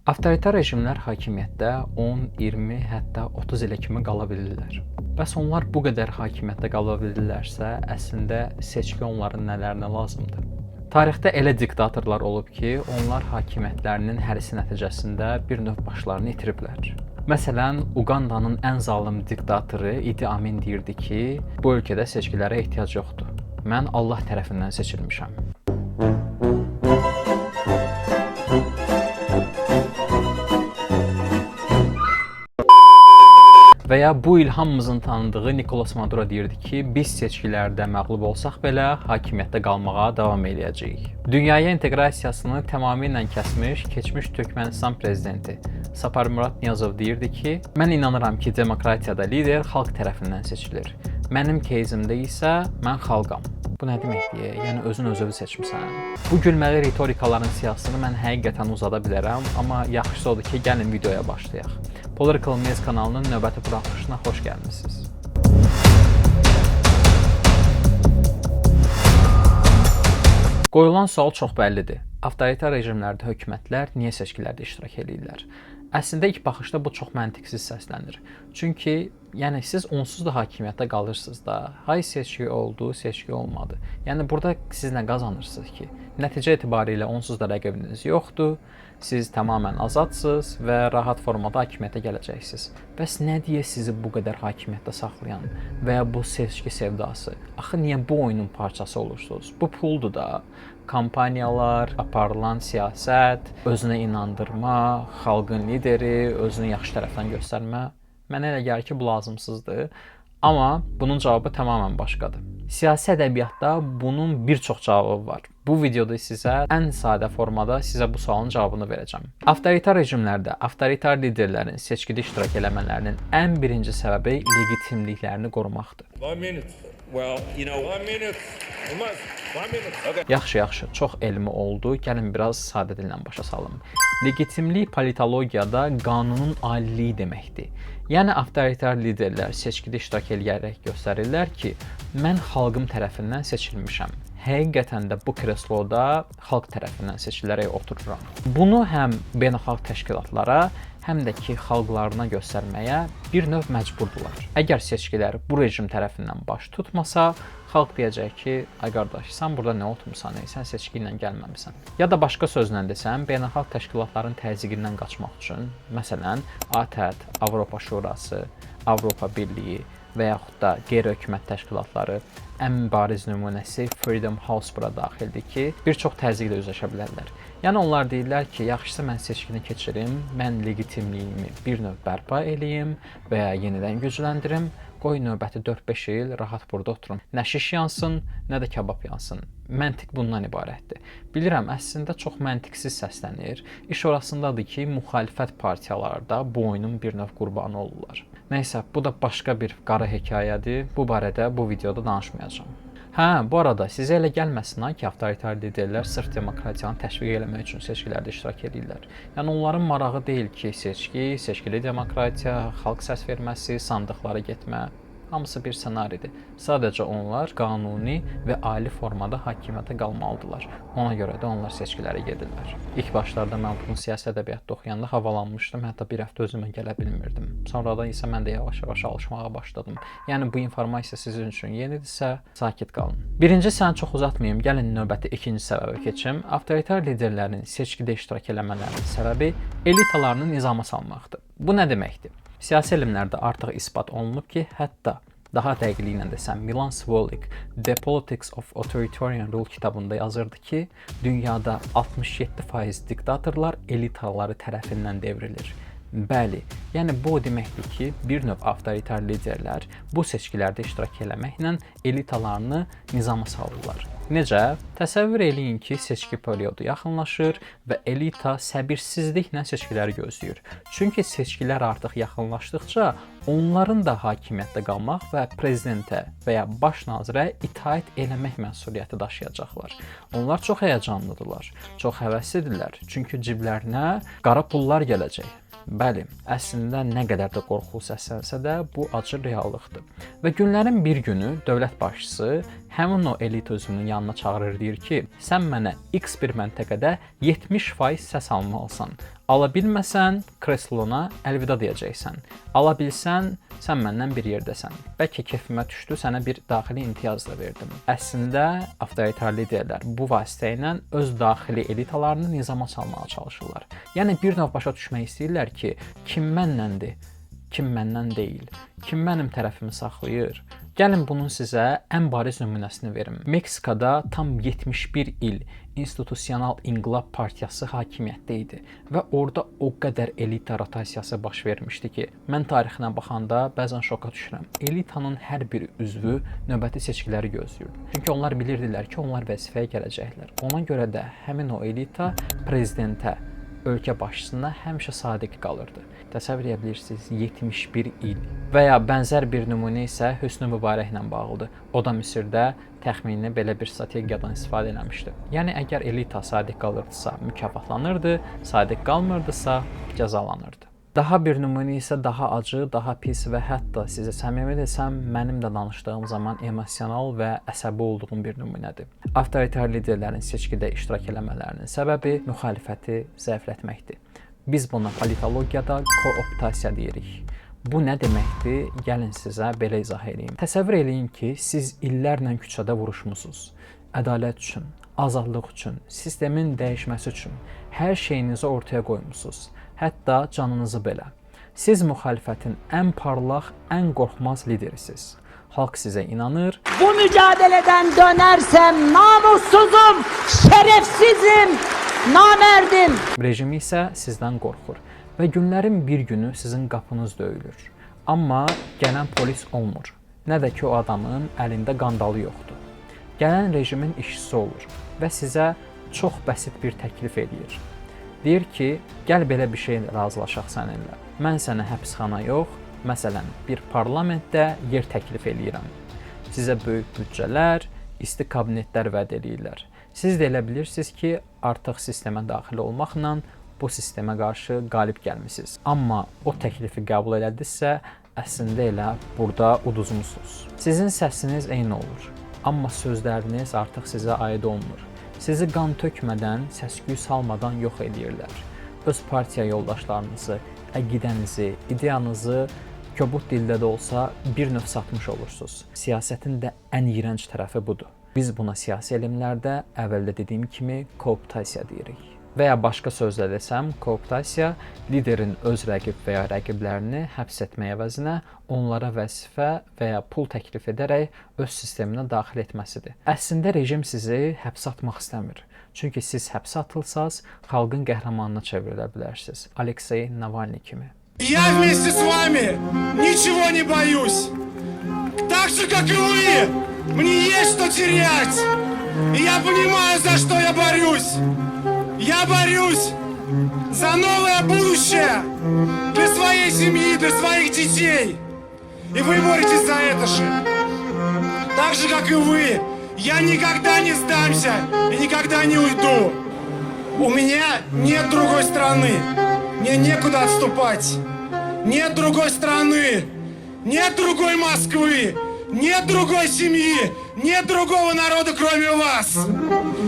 Avtoritar rejimlər hakimiyyətdə 10, 20, hətta 30 ilə kimi qala bilirlər. Bəs onlar bu qədər hakimiyyətdə qala bilirlərsə, əslində seçki onların nələrinə lazımdır? Tarixdə elə diktatorlar olub ki, onlar hakimiyyətlərinin hərisi nəticəsində bir növ başlarını itiriblər. Məsələn, Uqandanın ən zalım diktatoru Idi Amin deyirdi ki, bu ölkədə seçkilərə ehtiyac yoxdur. Mən Allah tərəfindən seçilmişəm. Və ya bu il hamımızın tanıdığı Nicolas Maduro deyirdi ki, biz seçkilərdə məğlub olsaq belə hakimiyyətdə qalmağa davam edəcəyik. Dünyaya inteqrasiyasını tamamilə kəsmiş, keçmiş Türkmənistan prezidenti Saparmurat Niyazov deyirdi ki, mən inanıram ki, demokratiyada lider xalq tərəfindən seçilir. Mənim кейzimdə isə mən xalqam. Bu nə deməkdir? Yəni özün-özünü seçmisən. Bu gülməli ritorikaların siyasətini mən həqiqətən uzada bilərəm, amma yaxşısı odur ki, gəlin videoya başlayaq. Political Mez kanalının növbəti buraxılışına xoş gəlmisiniz. Qoyulan sual çox bəllidir. Avtoritar rejimlərdə hökumətlər niyə seçkilərdə iştirak edirlər? Əslində ilk baxışda bu çox məntiqsiz səslənir. Çünki yəni siz onsuz da hakimiyyətdə qalırsınız da. Hay seçki oldu, seçki olmadı. Yəni burada siz nə qazanırsınız ki? Nəticə etibarilə onsuz da rəqibiniz yoxdur. Siz tamamilə azadsınız və rahat formada hakimiyyətə gələcəksiniz. Bəs nə deyə sizi bu qədər hakimiyyətdə saxlayan və ya bu seçki sevdası? Axı niyə bu oyunun parçası olursunuz? Bu puldur da. Kampaniyalar, aparılan siyasət, özünə inandırma, xalqın lideri, özünü yaxşı tərəfdən göstərmə. Mənə elə gəlir ki, bu lazımsızdır. Amma bunun cavabı tamamilə başqadır. Siyasi ədəbiyyatda bunun bir çox cavabı var. Bu videoda sizə ən sadə formada sizə bu sualın cavabını verəcəm. Avtoritar rejimlərdə avtoritar liderlərin seçkidə iştirak eləmələrinin ən birinci səbəbi legitimliklərini qorumaqdır. Yaxşı, çox elmi oldu. Gəlin biraz sadə dillə başa salım. Legitimlik politologiyada qanunun aliliyi deməkdir. Yəni avtoritar liderlər seçkidə iştirak edərək göstərirlər ki, mən xalqım tərəfindən seçilmişəm. Həqiqətən də bu kresloda xalq tərəfindən seçilərək otururam. Bunu həm beynəlxalq təşkilatlara, həm də ki, xalqlarına göstərməyə bir növ məcburdular. Əgər seçkilər bu rejim tərəfindən baş tutmasa, xalq deyəcək ki, ay qardaş, sən burada nə oturmusan, sən seçki ilə gəlməmisən. Ya da başqa sözlə desəm, beynəlxalq təşkilatların təzyiqindən qaçmaq üçün, məsələn, ATƏT, Avropa Şurası, Avropa Birliyi və yaxud da qeyri-hökumət təşkilatları ən bariz nümunəsi Freedom House bura daxildir ki, bir çox təzyiqlə üzləşə bilərlər. Yəni onlar deyirlər ki, yaxşısı mən seçkini keçirim, mən legitimliyimi bir növ bərpa eləyim və ya yenidən gücləndirim, qoy növbəti 4-5 il rahat burada oturum. Nə şiş yansın, nə də kabab yansın. Məntiq bundan ibarətdir. Bilirəm, əslində çox məntiqsiz səslənir. İş orasındadır ki, müxalifət partiyaları da bu oyunun bir növ qurbanı olurlar. Nəysə, bu da başqa bir qara hekayədir. Bu barədə bu videoda danışmayacağam. Bu arada sizə elə gəlməsin ki, avtoritar liderlər sırf demokratiyanı təşviq eləmək üçün seçkilərdə iştirak edirlər. Yəni onların marağı deyil ki, seçkili demokratiya, xalq səs verməsi, sandıqlara getmə, hamısı bir ssenaridir. Sadəcə onlar qanuni və ali formada hakimiyyətə qalmalıdırlar. Ona görə də onlar seçkilərə gedirlər. İlk başlarda mən bunu siyasi ədəbiyyatda oxuyanda havalanmışdım, hətta bir həftə özümə gələ bilmirdim. Sonradan isə mən də yavaş-yavaş alışmağa başladım. Yəni bu informasiya sizin üçün yenidirsə, sakit qalın. Birinci səni çox uzatmayım, gəlin növbəti ikinci səbəbə keçim. Avtoritar liderlərin seçkidə iştirak eləmələrinin səbəbi elitalarını nizama salmaqdır. Bu nə deməkdir? Siyasi elmlərdə artıq isbat olunub ki, hətta daha dəqiqliklə desəm, Milan Svolik The Politics of Authoritarian Rule kitabında yazırdı ki, dünyada 67% diktatorlar elitaları tərəfindən devrilir. Bəli, yəni bu o deməkdir ki, bir növ avtoritar liderlər bu seçkilərdə iştirak eləməklə elitalarını nizama salırlar. Necə? Təsəvvür eləyin ki, seçki periodu yaxınlaşır və elita səbirsizliklə seçkiləri gözləyir. Çünki seçkilər artıq yaxınlaşdıqca onların da hakimiyyətdə qalmaq və prezidentə və ya baş nazirə itaət eləmək məsuliyyəti daşıyacaqlar. Onlar çox həyəcanlıdırlar, çox həvəslidirlər. Çünki ciblərinə qara pullar gələcək. Bəli, əslində nə qədər də qorxu səslənsə də bu acı reallıqdır. Və günlərin bir günü dövlət başçısı həmin o elit üzvünün yanına çağırır, deyir ki, sən mənə X bir məntəqədə 70% səs almalısan. Ala bilməsən, kreslona əlvida deyəcəksən. Ala bilsən, sən məndən bir yerdəsən. Bəlkə kefimə düşdü, sənə bir daxili imtiyaz da verdim. Əslində, avtoritar liderlər bu vasitə ilə öz daxili elitalarını nizama salmağa çalışırlar. Yəni bir növ başa düşmək istəyirlər ki, kim mənləndir, kim məndən deyil, kim mənim tərəfimi saxlayır. Gəlin bunun sizə ən bariz nümunəsini verim. Meksikada tam 71 il İnstitusional İnqilab Partiyası hakimiyyətdə idi və orada o qədər elita rotasiyası baş vermişdi ki, mən tarixinə baxanda bəzən şoka düşürəm. Elitanın hər bir üzvü növbəti seçkiləri gözləyirdi. Çünki onlar bilirdilər ki, onlar vəzifəyə gələcəklər. Ona görə də həmin o elita prezidentə, ölkə başçısına həmişə sadiq qalırdı. Təsəvvür edə bilirsiniz, 71 il. Və ya bənzər bir nümunə isə Hüsnü Mübarək ilə bağlıdır. O da Misirdə təxmini belə bir strategiyadan istifadə etmişdi. Yəni əgər elita sadiq qalırdısa mükafatlanırdı, sadiq qalmırdısa cəzalanırdı. Daha bir nümunə isə daha acı, daha pis və hətta sizə səmimi desəm, mənim də danışdığım zaman emosional və əsəbi olduğum bir nümunədir. Avtoritar liderlərin seçkidə iştirak eləmələrinin səbəbi müxalifəti zəiflətməkdir. Biz buna politologiyada kooptasiya deyirik. Bu nə deməkdir? Gəlin sizə belə izah edeyim. Təsəvvür eləyin ki, siz illərlə küçədə vuruşmusunuz. Ədalət üçün, azadlıq üçün, sistemin dəyişməsi üçün hər şeyinizi ortaya qoymusunuz. Hətta canınızı belə. Siz müxalifətin ən parlaq, ən qorxmaz liderisiniz. Xalq sizə inanır. Bu mücadeleden dönersem namussuzum, şerefsizim, namerdim. Rejimi isə sizdən qorxur və günlərin bir günü sizin qapınız döyülür. Amma gələn polis olmur. Nə də ki o adamın əlində qandalı yoxdur. Gələn rejimin işçisi olur və sizə çox bəsit bir təklif edir. Deyir ki, gəl belə bir şey razılaşaq səninlə. Mən sənə həbsxana yox, məsələn, bir parlamentdə yer təklif eləyirəm. Sizə böyük büdcələr, isti kabinetlər vəd edirlər. Siz də elə bilirsiniz ki, artıq sistemə daxil olmaqla bu sistemə qarşı qalib gəlmisiniz. Amma o təklifi qəbul elədinizsə, əslində elə burada uduzmusunuz. Sizin səsiniz eyni olur, amma sözləriniz artıq sizə aid olmur. Sizi qan tökmədən, səs-küy salmadan yox edirlər. Öz partiya yoldaşlarınızı, əqidənizi, ideyanızı kobud dildə də olsa bir növ satmış olursunuz. Siyasətin də ən iyrənc tərəfi budur. Biz buna siyasi elmlərdə əvvəldə dediyim kimi kooptasiya deyirik. Və ya başqa sözlə desəm, kooptasiya liderin öz rəqib və ya rəqiblərini həbs etmək əvəzinə onlara vəzifə və ya pul təklif edərək öz sisteminə daxil etməsidir. Əslində rejim sizi həbsə atmaq istəmir. Çünki siz həbsə atılsaz, xalqın qəhrəmanına çevrilə bilərsiniz. Aleksey Navalny kimi. Я вместе с вами ничего не боюсь. Так же, как и вы, мне есть что терять. И я понимаю, за что я борюсь. Я борюсь за новое будущее для своей семьи, для своих детей. И вы боретесь за это же. Так же, как и вы, я никогда не сдамся и никогда не уйду. У меня нет другой страны. Мне некуда отступать. Нет другой страны. Нет другой Москвы. Нет другой семьи. Нет другого народа, кроме вас.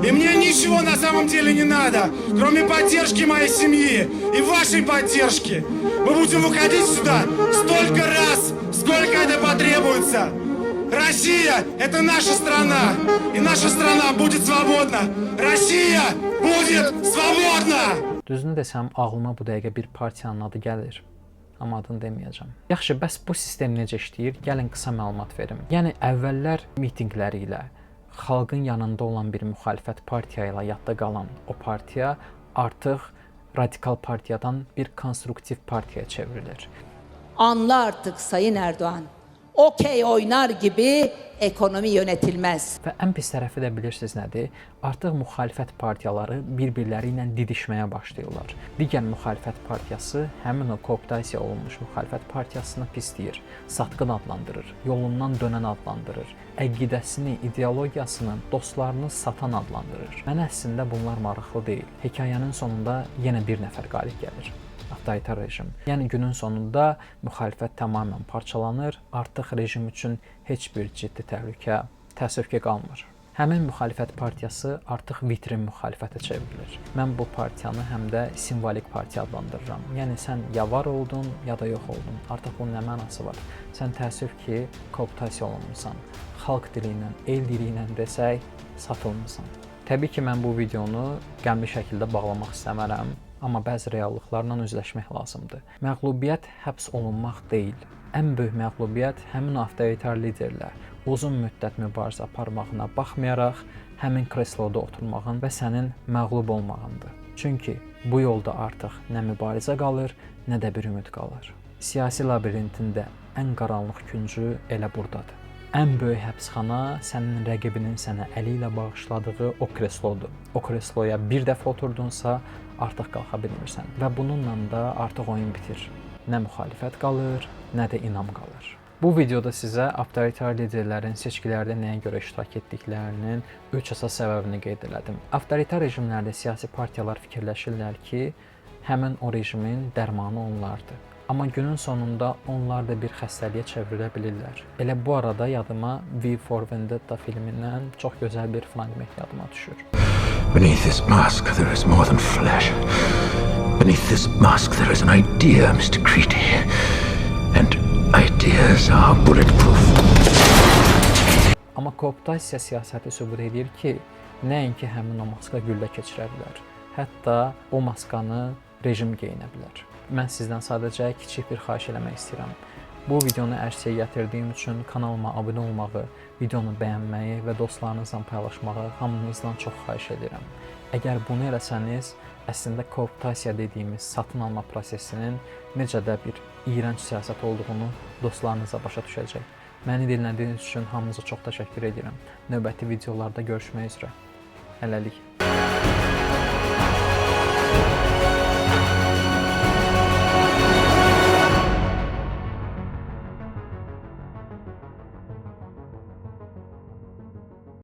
И мне ничего на самом деле не надо, кроме поддержки моей семьи и вашей поддержки. Мы будем выходить сюда столько раз, сколько это потребуется. Россия – это наша страна, и наша страна будет свободна. Россия будет свободна! Düzünü desəm, ağlıma bu dəqiqə bir partiyanın adı gəlir. Amma adını deməyəcəm. Yaxşı, bəs bu sistem necə işləyir? Gəlin qısa məlumat verim. Yəni əvvəllər mitinqləri ilə, xalqın yanında olan bir müxalifət partiya ilə yadda qalan o partiya artıq radikal partiyadan bir konstruktiv partiyaya çevrilir. Anla artık Sayın Erdoğan. Okey oynar gibi ekonomi yönetilmez. Və ən pis tərəfi də bilirsiniz nədir? Artıq müxalifət partiyaları bir-birləri ilə didişməyə başlayırlar. Digər müxalifət partiyası həmin o kooptasiya olunmuş müxalifət partiyasını pisləyir, satqın adlandırır, yolundan dönən adlandırır, əqidəsini, ideologiyasını, dostlarını satan adlandırır. Mənə əslində bunlar maraqlı deyil. Hekayənin sonunda yenə bir nəfər qalib gəlir. avtoritar rejim. Yəni günün sonunda müxalifət tamamilə parçalanır, artıq rejim üçün heç bir ciddi təhlükə, təəssüf ki, qalmır. Həmin müxalifət partiyası artıq vitrin müxalifətə çevrilir. Mən bu partiyanı həm də simvolik partiya adlandırıram. Yəni sən ya var oldun, ya da yox oldun. Artıq bunun nə mənası var? Sən təəssüf ki, kooptasiya olunmusan. Xalq dili ilə, el dili ilə desək, satılmısan. Təbii ki, mən bu videonu qəmli şəkildə bağlamaq istəmərəm, amma bəzi reallıqlarla üzləşmək lazımdır. Məğlubiyyət həbs olunmaq deyil. Ən böyük məğlubiyyət həmin avtoritar liderlər uzun müddət mübarizə aparmağına baxmayaraq həmin kresloda oturmağın və sənin məğlub olmağındır. Çünki bu yolda artıq nə mübarizə qalır, nə də bir ümid qalır. Siyasi labirintində ən qaranlıq küncü elə burdadır. Ən böyük həbsxana sənin rəqibinin sənə əli ilə bağışladığı o kreslodur. O kresloya bir dəfə oturdunsa, artıq qalxa bilmirsən və bununla da artıq oyun bitir. Nə müxalifət qalır, nə də inam qalır. Bu videoda sizə avtoritar liderlərin seçkilərdə nəyə görə iştirak etdiklərinin 3 əsas səbəbini qeyd elədim. Avtoritar rejimlərdə siyasi partiyalar fikirləşirlər ki, həmin o rejimin dərmanı onlardır. Amma günün sonunda onlar da bir xəstəliyə çevrilə bilirlər. Elə bu arada yadıma V for Vendetta filmindən çox gözəl bir fraqment yadıma düşür. Beneath this mask there is more than flesh. Beneath this mask there is an idea, Mr. Creedy. And ideas are bulletproof. Amma kooptasiya siyasəti sübut edir ki, nəinki həmin o maska güllə keçirə bilər. Hətta o maskanı rejim geyinə bilər. Mən sizdən sadəcə kiçik bir xahiş eləmək istəyirəm. Bu videonu ərsəyə gətirdiyim üçün kanalıma abunə olmağı, videonu bəyənməyi və dostlarınızla paylaşmağı hamınızdan çox xahiş edirəm. Əgər bunu eləsəniz, əslində kooptasiya dediyimiz satın alma prosesinin necə də bir iyrənc siyasət olduğunu dostlarınıza başa düşəcək. Məni dinlədiyiniz üçün hamınıza çox təşəkkür edirəm. Növbəti videolarda görüşmək üzrə. Hələlik.